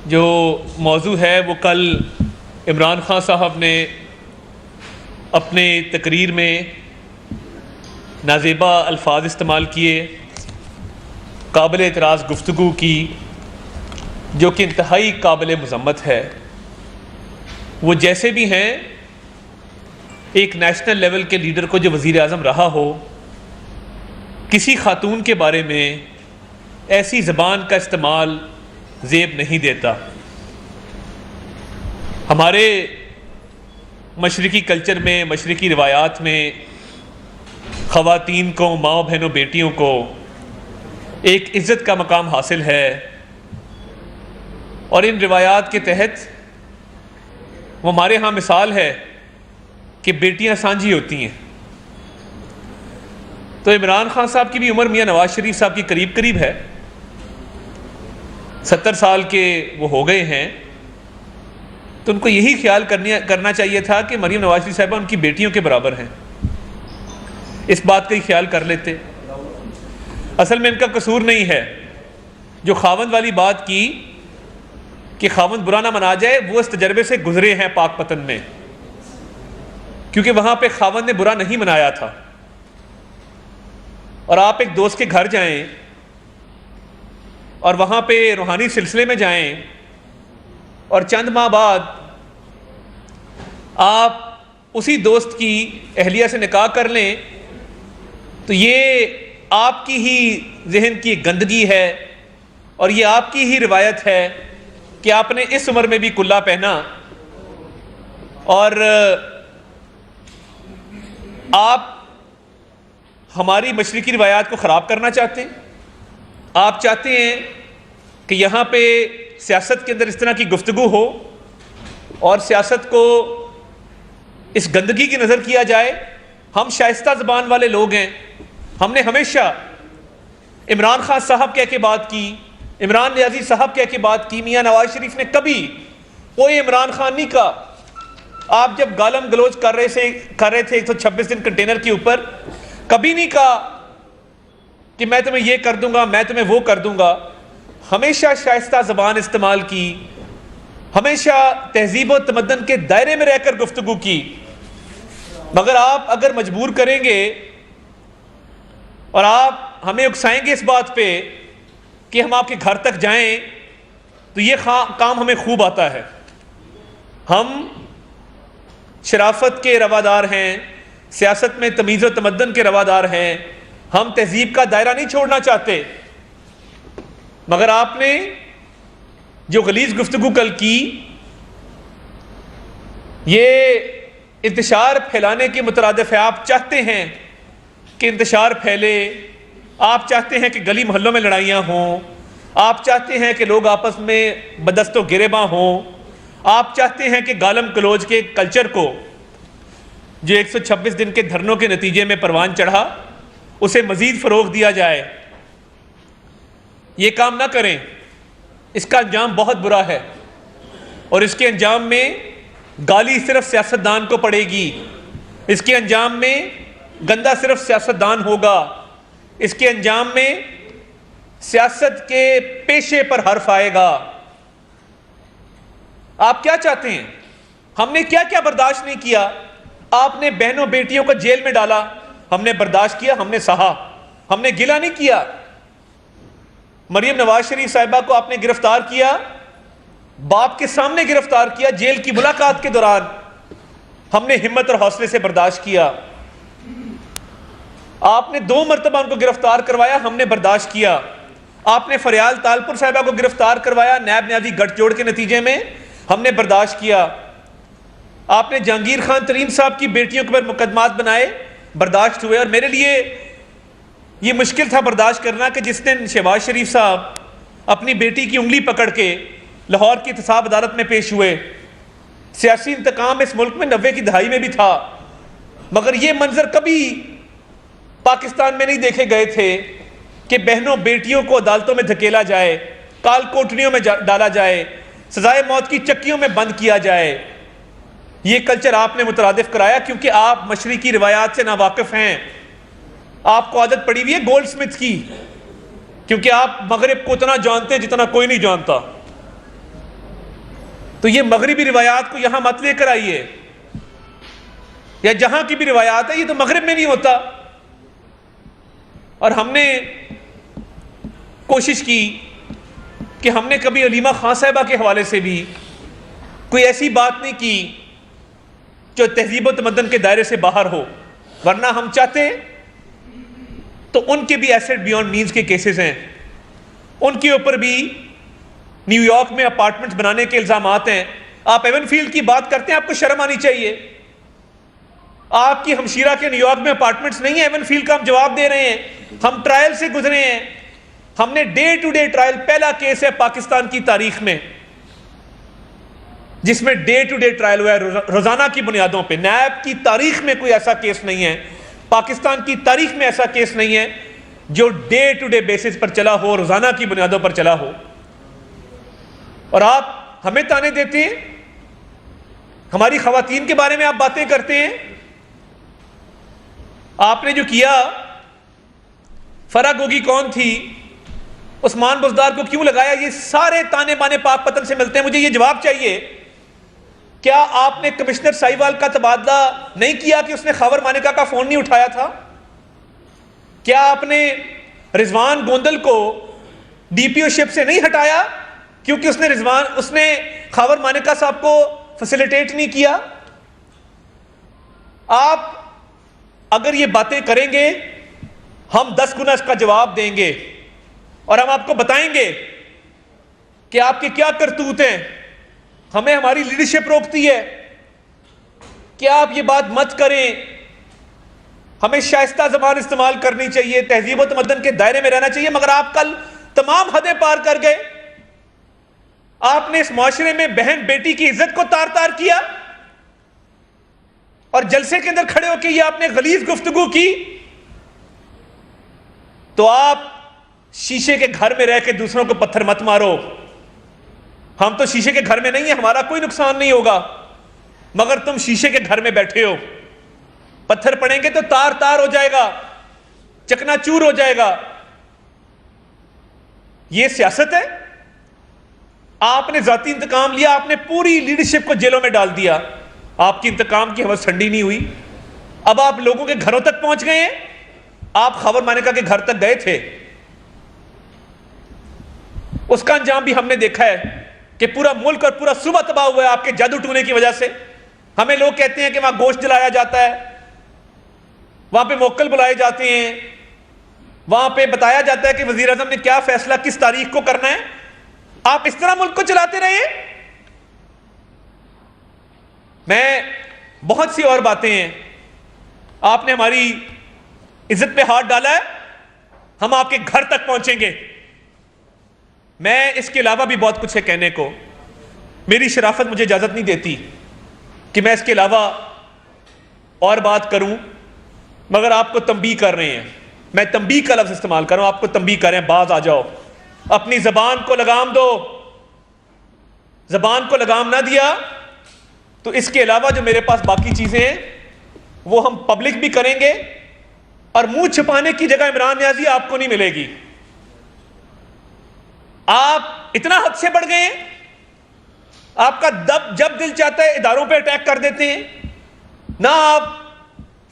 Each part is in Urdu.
جو موضوع ہے وہ کل عمران خان صاحب نے اپنے تقریر میں نازیبا الفاظ استعمال کیے، قابل اعتراض گفتگو کی، جو کہ انتہائی قابل مذمت ہے۔ وہ جیسے بھی ہیں، ایک نیشنل لیول کے لیڈر کو جو وزیر اعظم رہا ہو، کسی خاتون کے بارے میں ایسی زبان کا استعمال زیب نہیں دیتا۔ ہمارے مشرقی کلچر میں، مشرقی روایات میں خواتین کو، ماؤں بہنوں بیٹیوں کو ایک عزت کا مقام حاصل ہے، اور ان روایات کے تحت وہ ہمارے ہاں مثال ہے کہ بیٹیاں سانجھی ہوتی ہیں۔ تو عمران خان صاحب کی بھی عمر میاں نواز شریف صاحب کی قریب قریب ہے، 70 سال کے وہ ہو گئے ہیں، تو ان کو یہی خیال کرنا چاہیے تھا کہ مریم نواز شریف صاحبہ ان کی بیٹیوں کے برابر ہیں، اس بات کا ہی خیال کر لیتے۔ اصل میں ان کا قصور نہیں ہے، جو خاوند والی بات کی کہ خاوند برا نہ منا جائے، وہ اس تجربے سے گزرے ہیں پاک پتن میں، کیونکہ وہاں پہ خاوند نے برا نہیں منایا تھا۔ اور آپ ایک دوست کے گھر جائیں اور وہاں پہ روحانی سلسلے میں جائیں، اور چند ماہ بعد آپ اسی دوست کی اہلیہ سے نکاح کر لیں، تو یہ آپ کی ہی ذہن کی گندگی ہے، اور یہ آپ کی ہی روایت ہے کہ آپ نے اس عمر میں بھی کلا پہنا، اور آپ ہماری مشرقی روایات کو خراب کرنا چاہتے ہیں۔ آپ چاہتے ہیں کہ یہاں پہ سیاست کے اندر اس طرح کی گفتگو ہو اور سیاست کو اس گندگی کی نظر کیا جائے۔ ہم شائستہ زبان والے لوگ ہیں، ہم نے ہمیشہ عمران خان صاحب کہہ کے بات کی، عمران نیازی صاحب کہہ کے بات کی، میاں نواز شریف نے کبھی کوئی عمران خان نہیں کہا۔ آپ جب گالم گلوچ کر رہے تھے 126 دن کنٹینر کے اوپر، کبھی نہیں کہا کہ میں تمہیں یہ کر دوں گا، میں تمہیں وہ کر دوں گا۔ ہمیشہ شائستہ زبان استعمال کی، ہمیشہ تہذیب و تمدن کے دائرے میں رہ کر گفتگو کی۔ مگر آپ اگر مجبور کریں گے اور آپ ہمیں اکسائیں گے اس بات پہ کہ ہم آپ کے گھر تک جائیں، تو یہ کام ہمیں خوب آتا ہے۔ ہم شرافت کے روادار ہیں، سیاست میں تمیز و تمدن کے روادار ہیں، ہم تہذیب کا دائرہ نہیں چھوڑنا چاہتے۔ مگر آپ نے جو غلیظ گفتگو کل کی، یہ انتشار پھیلانے کے مترادف ہے۔ آپ چاہتے ہیں کہ انتشار پھیلے، آپ چاہتے ہیں کہ گلی محلوں میں لڑائیاں ہوں، آپ چاہتے ہیں کہ لوگ آپس میں بدست و گریباں ہوں، آپ چاہتے ہیں کہ گالم گلوچ کے کلچر کو، جو 126 دن کے دھرنوں کے نتیجے میں پروان چڑھا، اسے مزید فروغ دیا جائے۔ یہ کام نہ کریں، اس کا انجام بہت برا ہے، اور اس کے انجام میں گالی صرف سیاستدان کو پڑے گی، اس کے انجام میں گندہ صرف سیاستدان ہوگا، اس کے انجام میں سیاست کے پیشے پر حرف آئے گا۔ آپ کیا چاہتے ہیں؟ ہم نے کیا کیا برداشت نہیں کیا؟ آپ نے بہنوں بیٹیوں کو جیل میں ڈالا، ہم نے برداشت کیا، ہم نے سہا، ہم نے گلہ نہیں کیا۔ مریم نواز شریف صاحبہ کو آپ نے گرفتار کیا، باپ کے سامنے گرفتار کیا، جیل کی ملاقات کے دوران، ہم نے ہمت اور حوصلے سے برداشت کیا۔ آپ نے 2 مرتبہ ان کو گرفتار کروایا، ہم نے برداشت کیا۔ آپ نے فریال تالپور صاحبہ کو گرفتار کروایا نیب نیازی گٹھ جوڑ کے نتیجے میں، ہم نے برداشت کیا۔ آپ نے جہانگیر خان ترین صاحب کی بیٹیوں کے پر مقدمات بنائے، برداشت ہوئے۔ اور میرے لیے یہ مشکل تھا برداشت کرنا کہ جس دن شہباز شریف صاحب اپنی بیٹی کی انگلی پکڑ کے لاہور کی احتساب عدالت میں پیش ہوئے، سیاسی انتقام اس ملک میں 90 کی دہائی میں بھی تھا، مگر یہ منظر کبھی پاکستان میں نہیں دیکھے گئے تھے کہ بہنوں بیٹیوں کو عدالتوں میں دھکیلا جائے، کال کوٹڑیوں میں ڈالا جائے، سزائے موت کی چکیوں میں بند کیا جائے۔ یہ کلچر آپ نے مترادف کرایا، کیونکہ آپ مشرقی روایات سے ناواقف ہیں۔ آپ کو عادت پڑی ہوئی ہے گولڈ سمتھ کی، کیونکہ آپ مغرب کو اتنا جانتے ہیں جتنا کوئی نہیں جانتا۔ تو یہ مغربی روایات کو یہاں مت لے کر آئیے، یا جہاں کی بھی روایات ہے یہ تو مغرب میں نہیں ہوتا۔ اور ہم نے کوشش کی کہ ہم نے کبھی علیمہ خان صاحبہ کے حوالے سے بھی کوئی ایسی بات نہیں کی جو تہذیب و تمدن کے دائرے سے باہر ہو، ورنہ ہم چاہتے تو ان کے بھی ایسٹ بیونڈ مینز کے کیسز ہیں، ان کے اوپر بھی نیو یارک میں اپارٹمنٹس بنانے کے الزامات ہیں۔ آپ ایون فیلڈ کی بات کرتے ہیں، آپ کو شرم آنی چاہیے۔ آپ کی ہمشیرہ کے نیو یارک میں اپارٹمنٹس نہیں ہیں، ایون فیلڈ کا ہم جواب دے رہے ہیں۔ ہم ٹرائل سے گزرے ہیں، ہم نے ڈے ٹو ڈے ٹرائل، پہلا کیس ہے پاکستان کی تاریخ میں جس میں ڈے ٹو ڈے ٹرائل ہوا ہے روزانہ کی بنیادوں پہ۔ نیب کی تاریخ میں کوئی ایسا کیس نہیں ہے، پاکستان کی تاریخ میں ایسا کیس نہیں ہے جو ڈے ٹو ڈے بیسس پر چلا ہو، روزانہ کی بنیادوں پر چلا ہو۔ اور آپ ہمیں تانے دیتے ہیں، ہماری خواتین کے بارے میں آپ باتیں کرتے ہیں۔ آپ نے جو کیا، فرح گوگی کون تھی، عثمان بزدار کو کیوں لگایا، یہ سارے تانے بانے پاک پتن سے ملتے ہیں۔ مجھے یہ جواب چاہیے، کیا آپ نے کمشنر سائیوال کا تبادلہ نہیں کیا کہ اس نے خاور مانیکا کا فون نہیں اٹھایا تھا؟ کیا آپ نے رضوان گوندل کو ڈی پی او شپ سے نہیں ہٹایا کیونکہ اس نے خاور مانیکا صاحب کو فیسیلیٹیٹ نہیں کیا؟ آپ اگر یہ باتیں کریں گے ہم 10 گنا اس کا جواب دیں گے، اور ہم آپ کو بتائیں گے کہ آپ کے کیا کرتوت ہیں۔ ہمیں ہماری لیڈرشپ روکتی ہے کہ آپ یہ بات مت کریں، ہمیں شائستہ زبان استعمال کرنی چاہیے، تہذیب و تمدن کے دائرے میں رہنا چاہیے، مگر آپ کل تمام حدیں پار کر گئے۔ آپ نے اس معاشرے میں بہن بیٹی کی عزت کو تار تار کیا، اور جلسے کے اندر کھڑے ہو کے یہ آپ نے غلیظ گفتگو کی۔ تو آپ شیشے کے گھر میں رہ کے دوسروں کو پتھر مت مارو۔ ہم تو شیشے کے گھر میں نہیں ہیں، ہمارا کوئی نقصان نہیں ہوگا، مگر تم شیشے کے گھر میں بیٹھے ہو، پتھر پڑیں گے تو تار تار ہو جائے گا، چکنا چور ہو جائے گا۔ یہ سیاست ہے؟ آپ نے ذاتی انتقام لیا، آپ نے پوری لیڈرشپ کو جیلوں میں ڈال دیا، آپ کی انتقام کی ہوس ٹھنڈی نہیں ہوئی۔ اب آپ لوگوں کے گھروں تک پہنچ گئے ہیں۔ آپ خاور مانیکا کے گھر تک گئے تھے، اس کا انجام بھی ہم نے دیکھا ہے کہ پورا ملک اور پورا صوبہ تباہ ہوا ہے آپ کے جادو ٹونے کی وجہ سے۔ ہمیں لوگ کہتے ہیں کہ وہاں گوشت جلایا جاتا ہے، وہاں پہ موکل بلائے جاتے ہیں، وہاں پہ بتایا جاتا ہے کہ وزیر اعظم نے کیا فیصلہ کس تاریخ کو کرنا ہے۔ آپ اس طرح ملک کو چلاتے رہے۔ میں بہت سی اور باتیں ہیں، آپ نے ہماری عزت پہ ہاتھ ڈالا ہے، ہم آپ کے گھر تک پہنچیں گے۔ میں اس کے علاوہ بھی بہت کچھ ہے کہنے کو، میری شرافت مجھے اجازت نہیں دیتی کہ میں اس کے علاوہ اور بات کروں، مگر آپ کو تنبیہ کر رہے ہیں، میں تنبیہ کا لفظ استعمال کر رہا ہوں، آپ کو تنبیہ کر رہے ہیں، باز آ جاؤ، اپنی زبان کو لگام دو۔ زبان کو لگام نہ دیا تو اس کے علاوہ جو میرے پاس باقی چیزیں ہیں وہ ہم پبلک بھی کریں گے، اور منہ چھپانے کی جگہ عمران نیازی آپ کو نہیں ملے گی۔ آپ اتنا حد سے بڑھ گئے ہیں، آپ کا جب دل چاہتا ہے اداروں پہ اٹیک کر دیتے ہیں، نہ آپ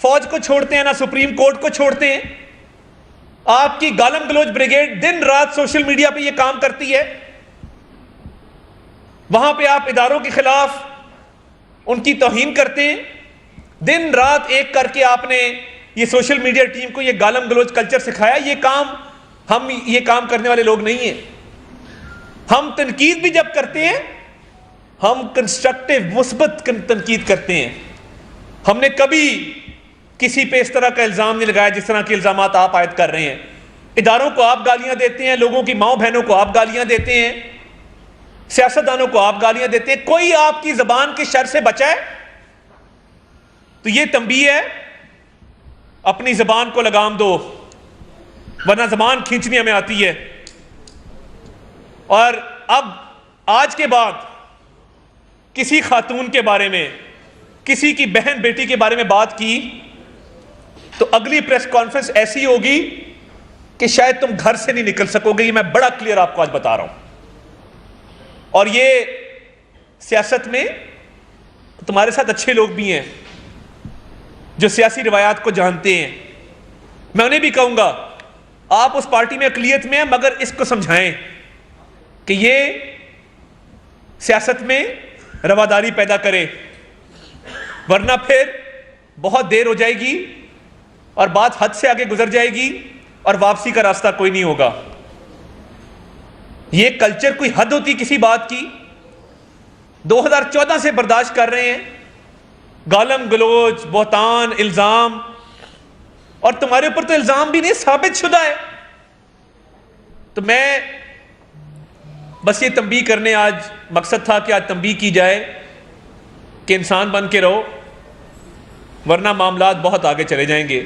فوج کو چھوڑتے ہیں، نہ سپریم کورٹ کو چھوڑتے ہیں۔ آپ کی گالم گلوچ بریگیڈ دن رات سوشل میڈیا پہ یہ کام کرتی ہے، وہاں پہ آپ اداروں کے خلاف ان کی توہین کرتے ہیں۔ دن رات ایک کر کے آپ نے یہ سوشل میڈیا ٹیم کو یہ گالم گلوچ کلچر سکھایا۔ ہم یہ کام کرنے والے لوگ نہیں ہیں۔ ہم تنقید بھی جب کرتے ہیں ہم کنسٹرکٹیو مثبت تنقید کرتے ہیں۔ ہم نے کبھی کسی پہ اس طرح کا الزام نہیں لگایا جس طرح کے الزامات آپ عائد کر رہے ہیں۔ اداروں کو آپ گالیاں دیتے ہیں، لوگوں کی ماؤں بہنوں کو آپ گالیاں دیتے ہیں، سیاستدانوں کو آپ گالیاں دیتے ہیں۔ کوئی آپ کی زبان کے شر سے بچائے تو یہ تنبیہ ہے، اپنی زبان کو لگام دو، ورنہ زبان کھینچنی ہمیں آتی ہے۔ اور اب آج کے بعد کسی خاتون کے بارے میں، کسی کی بہن بیٹی کے بارے میں بات کی تو اگلی پریس کانفرنس ایسی ہوگی کہ شاید تم گھر سے نہیں نکل سکو گے۔ یہ میں بڑا کلیئر آپ کو آج بتا رہا ہوں، اور یہ سیاست میں تمہارے ساتھ اچھے لوگ بھی ہیں جو سیاسی روایات کو جانتے ہیں. میں انہیں بھی کہوں گا آپ اس پارٹی میں اقلیت میں ہیں مگر اس کو سمجھائیں کہ یہ سیاست میں رواداری پیدا کرے، ورنہ پھر بہت دیر ہو جائے گی اور بات حد سے آگے گزر جائے گی اور واپسی کا راستہ کوئی نہیں ہوگا. یہ کلچر کوئی حد ہوتی کسی بات کی؟ 2014 سے برداشت کر رہے ہیں گالم گلوچ، بہتان، الزام، اور تمہارے اوپر تو الزام بھی نہیں، ثابت شدہ ہے. تو میں بس یہ تنبیہ کرنے آج مقصد تھا کہ آج تنبیہ کی جائے کہ انسان بن کے رہو ورنہ معاملات بہت آگے چلے جائیں گے.